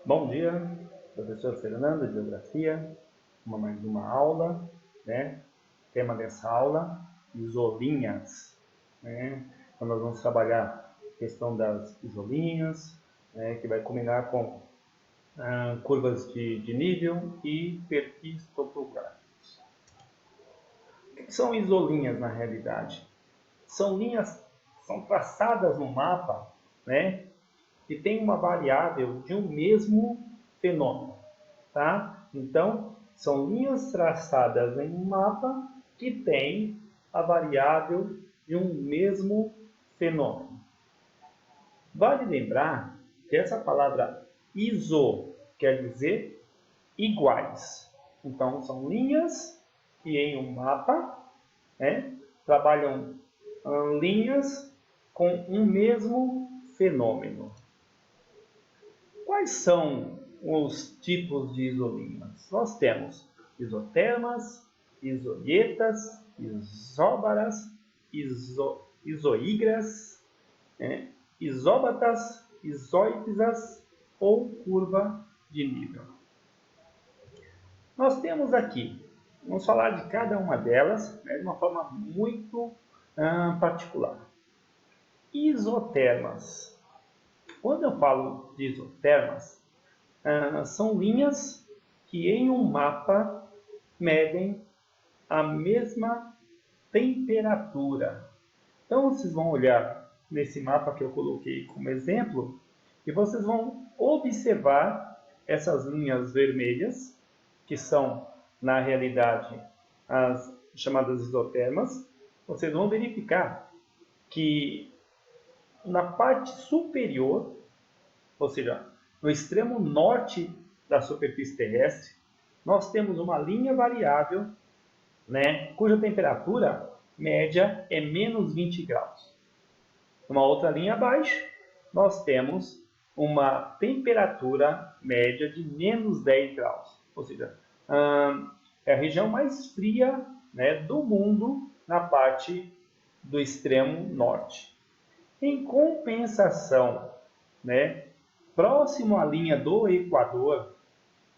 Bom dia, professor Fernando de Geografia, mais uma aula, né? Tema dessa aula, isolinhas, né? Então nós vamos trabalhar a questão das isolinhas, né? Que vai combinar com curvas de nível e perfis topográficos. O que são isolinhas na realidade? São linhas, são traçadas no mapa, né? Que tem uma variável de um mesmo fenômeno, tá? Então, são linhas traçadas em um mapa que tem a variável de um mesmo fenômeno. Vale lembrar que essa palavra iso quer dizer iguais. Então, são linhas que em um mapa, né, trabalham linhas com um mesmo fenômeno. Quais são os tipos de isolinhas? Nós temos isotermas, isoietas, isóbaras, isoígras, isóbatas, isóides ou curva de nível. Nós temos aqui, vamos falar de cada uma delas, de uma forma muito particular. Isotermas. Quando eu falo de isotermas, são linhas que em um mapa medem a mesma temperatura. Então, vocês vão olhar nesse mapa que eu coloquei como exemplo e vocês vão observar essas linhas vermelhas, que são, na realidade, as chamadas isotermas. Vocês vão verificar que na parte superior, ou seja, no extremo norte da superfície terrestre, nós temos uma linha variável, né, cuja temperatura média é menos 20 graus. Uma outra linha abaixo, nós temos uma temperatura média de menos 10 graus. Ou seja, é a região mais fria, né, do mundo na parte do extremo norte. Em compensação, né, próximo à linha do Equador,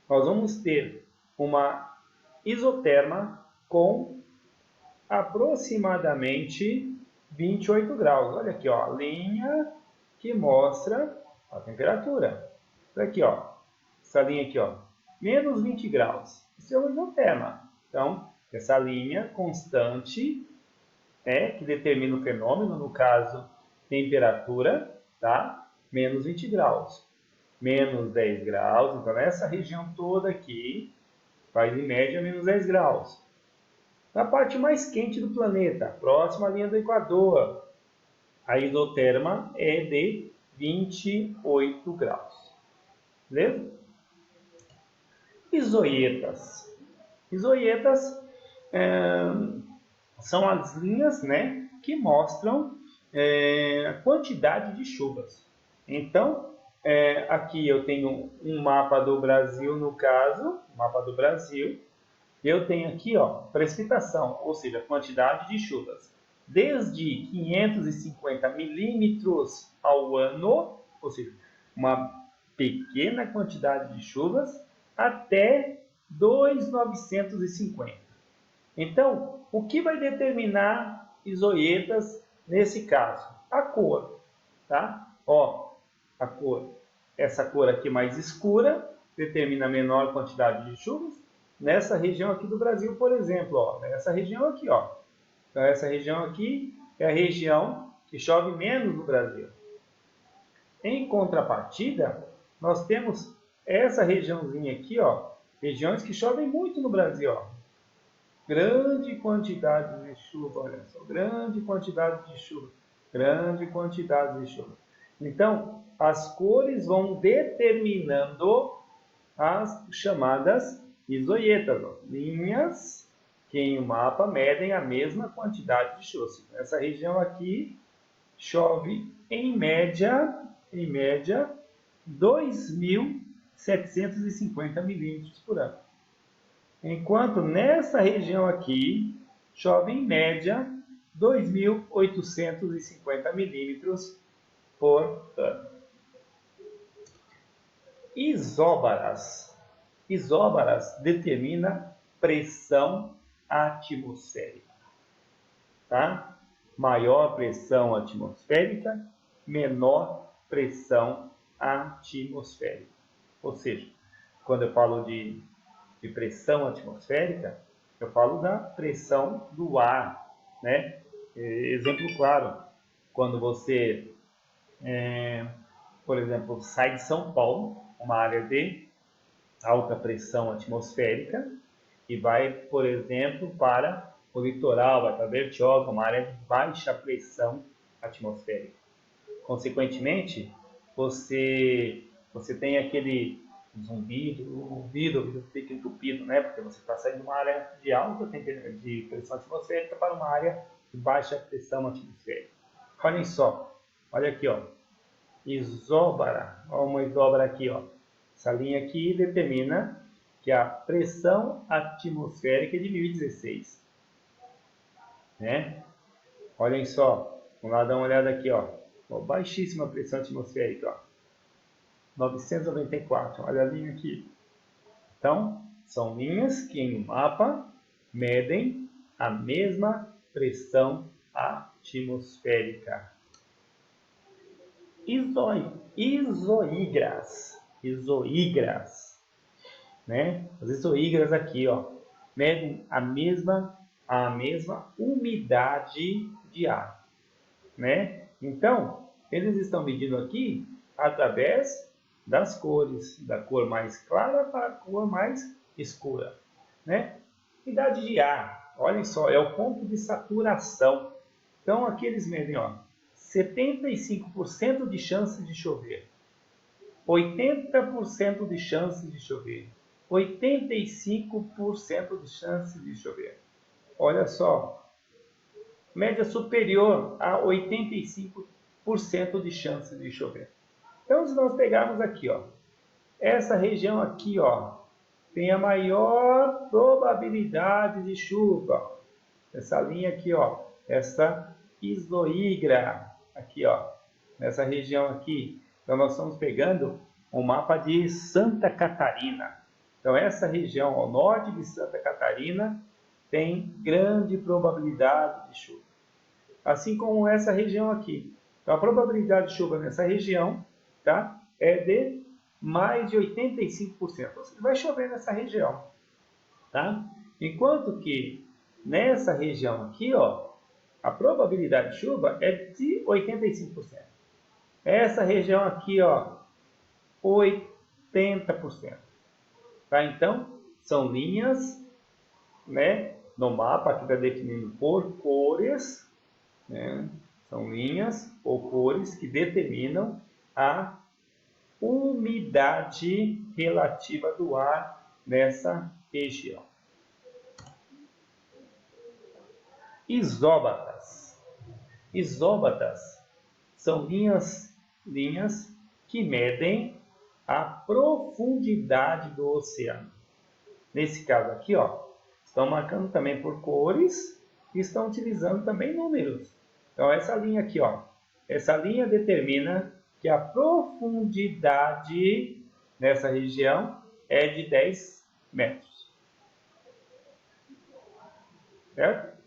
nós vamos ter uma isoterma com aproximadamente 28 graus. Olha aqui, ó, a linha que mostra a temperatura. Aqui, ó, essa linha aqui, ó, menos 20 graus. Isso é uma isoterma. Então, essa linha constante que determina o fenômeno, no caso, temperatura, tá? Menos 20 graus. Menos 10 graus, então essa região toda aqui faz em média menos 10 graus. Na parte mais quente do planeta, próxima à linha do Equador, a isoterma é de 28 graus. Beleza? Isoietas. Isoietas são as linhas, né, que mostram a quantidade de chuvas. Então, aqui eu tenho um mapa do Brasil, no caso, mapa do Brasil. Eu tenho aqui, ó, precipitação, ou seja, quantidade de chuvas. Desde 550 milímetros ao ano, ou seja, uma pequena quantidade de chuvas, até 2.950. Então, o que vai determinar isoietas nesse caso? A cor, tá? Ó, a cor, essa cor aqui mais escura determina a menor quantidade de chuvas. Nessa região aqui do Brasil, por exemplo, ó, nessa região aqui, ó. Então, essa região aqui é a região que chove menos no Brasil. Em contrapartida, nós temos essa regiãozinha aqui, ó, regiões que chovem muito no Brasil, ó. Grande quantidade de chuva, olha só, grande quantidade de chuva, grande quantidade de chuva. Então, as cores vão determinando as chamadas isoietas, ó, linhas que em um mapa medem a mesma quantidade de chuva. Essa região aqui chove em média 2.750 milímetros por ano. Enquanto nessa região aqui chove em média 2.850 milímetros por ano. Isóbaras. Isóbaras determina pressão atmosférica. Tá? Maior pressão atmosférica, menor pressão atmosférica. Ou seja, quando eu falo de pressão atmosférica, eu falo da pressão do ar, né? Exemplo claro, quando você, por exemplo, sai de São Paulo, uma área de alta pressão atmosférica, e vai, por exemplo, para o litoral, vai para Bertioga, uma área de baixa pressão atmosférica. Consequentemente, você tem aquele zumbido, o ouvido fica entupido, né? Porque você está saindo de uma área de alta de pressão atmosférica para uma área de baixa pressão atmosférica. Olhem só, olha aqui, ó, isóbara, ó, uma isóbara aqui, ó. Essa linha aqui determina que a pressão atmosférica é de 1016, né? Olhem só, vamos lá dar uma olhada aqui, ó, baixíssima pressão atmosférica, ó. 994, olha a linha aqui. Então, são linhas que em um mapa medem a mesma pressão atmosférica. Isoígras, né? As isoígras aqui, ó, medem a mesma umidade de ar, né? Então, eles estão medindo aqui através das cores, da cor mais clara para a cor mais escura, né? Umidade de ar, olhem só, é o ponto de saturação. Então, aqui eles medem, ó, 75% de chance de chover, 80% de chance de chover, 85% de chance de chover. Olha só, média superior a 85% de chance de chover. Então, se nós pegarmos aqui, ó, essa região aqui, ó, tem a maior probabilidade de chuva. Essa linha aqui, ó, essa isoígra, aqui, ó, nessa região aqui. Então, nós estamos pegando um mapa de Santa Catarina. Então, essa região ao norte de Santa Catarina tem grande probabilidade de chuva. Assim como essa região aqui. Então, a probabilidade de chuva nessa região, tá, é de mais de 85%. Ou seja, vai chover nessa região. Tá? Enquanto que nessa região aqui, ó, a probabilidade de chuva é de 85%. Essa região aqui, ó, 80%. Tá? Então, são linhas, né, no mapa que está definindo por cores, né? São linhas ou cores que determinam a umidade relativa do ar nessa região. Isóbatas. Isóbatas são linhas que medem a profundidade do oceano. Nesse caso aqui, ó, estão marcando também por cores e estão utilizando também números. Então, essa linha aqui, ó, essa linha determina que a profundidade nessa região é de 10 metros. Certo?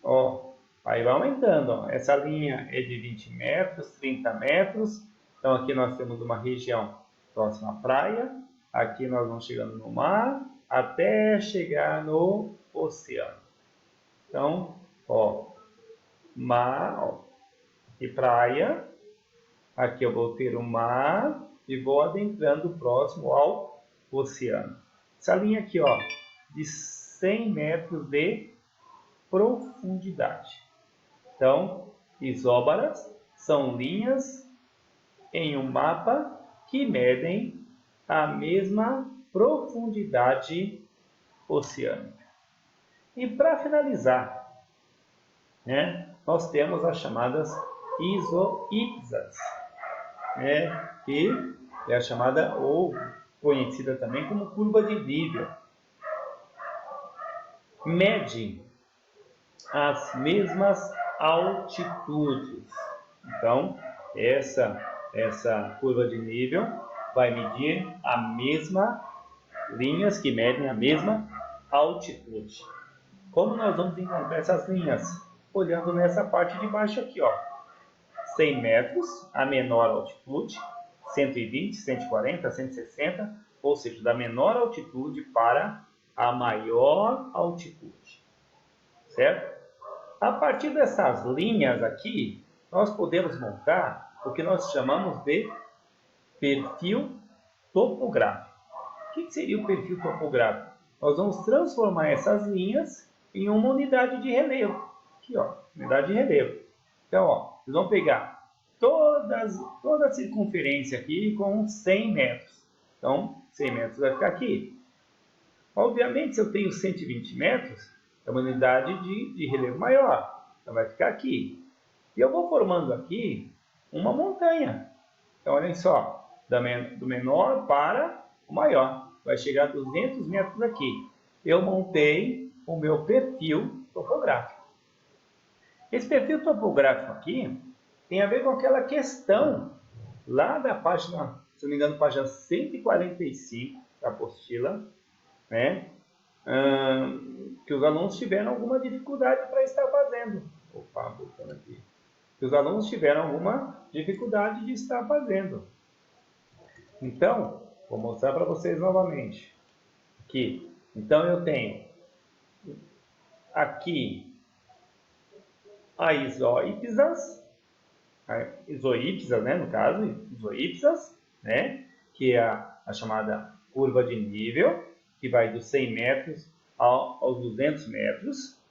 Ó, aí vai aumentando. Ó. Essa linha é de 20 metros, 30 metros. Então, aqui nós temos uma região próxima à praia. Aqui nós vamos chegando no mar, até chegar no oceano. Então, ó, mar, ó, e praia. Aqui eu vou ter o mar e vou adentrando próximo ao oceano. Essa linha aqui, ó, de 100 metros de profundidade. Então, isóbaras são linhas em um mapa que medem a mesma profundidade oceânica. E para finalizar, né, nós temos as chamadas isoíxas, né, que é a chamada ou conhecida também como curva de nível. Mede as mesmas altitudes. Então, essa curva de nível, vai medir a mesma linhas que medem a mesma altitude. Como nós vamos encontrar essas linhas? Olhando nessa parte de baixo aqui, ó. 100 metros, a menor altitude, 120, 140, 160, ou seja, da menor altitude para a maior altitude, certo? A partir dessas linhas aqui, nós podemos montar o que nós chamamos de perfil topográfico. O que seria o perfil topográfico? Nós vamos transformar essas linhas em uma unidade de relevo. Aqui, ó, unidade de relevo. Então, ó, vocês vão pegar toda a circunferência aqui com 100 metros. Então, 100 metros vai ficar aqui. Obviamente, se eu tenho 120 metros, é uma unidade de relevo maior. Então, vai ficar aqui. E eu vou formando aqui uma montanha. Então, olhem só, do menor para o maior. Vai chegar a 200 metros aqui. Eu montei o meu perfil topográfico. Esse perfil topográfico aqui tem a ver com aquela questão lá da página, se não me engano, página 145 da apostila, né? Que os alunos tiveram alguma dificuldade para estar fazendo. Opa, voltando aqui. Que os alunos tiveram alguma dificuldade de estar fazendo. Então, vou mostrar para vocês novamente. Aqui. Então, eu tenho aqui a isoípsas, né, no caso, isoípsas, né, que é a chamada curva de nível, que vai dos 100 metros aos 200 metros.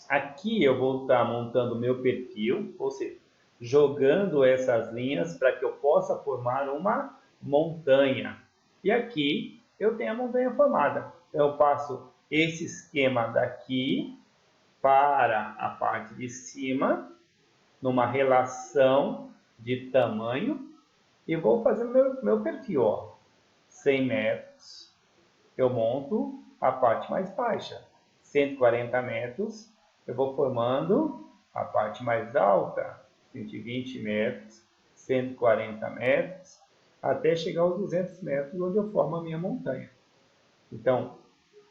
Aqui eu vou estar montando o meu perfil, ou seja, jogando essas linhas para que eu possa formar uma montanha. E aqui eu tenho a montanha formada. Então, eu passo esse esquema daqui para a parte de cima, numa relação de tamanho, e vou fazendo meu perfil. Ó. 100 metros, eu monto a parte mais baixa. 140 metros, eu vou formando a parte mais alta. 120 metros, 140 metros, até chegar aos 200 metros, onde eu formo a minha montanha. Então,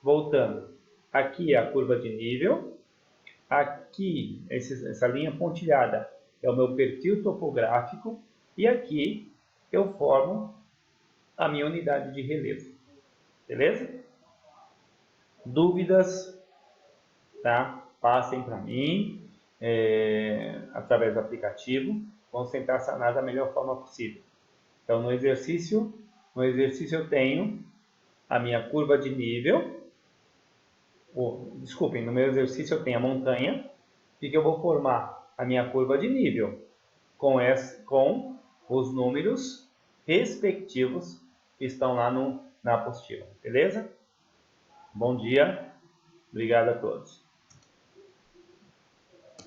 voltando, aqui é a curva de nível, aqui, essa linha pontilhada é o meu perfil topográfico, e aqui eu formo a minha unidade de relevo. Beleza? Dúvidas? Tá? Passem para mim, através do aplicativo. Vamos tentar sanar da melhor forma possível. Então, no exercício eu tenho a minha curva de nível. Desculpem, no meu exercício eu tenho a montanha. E que eu vou formar a minha curva de nível com os números respectivos que estão lá na apostila. Beleza? Bom dia. Obrigado a todos.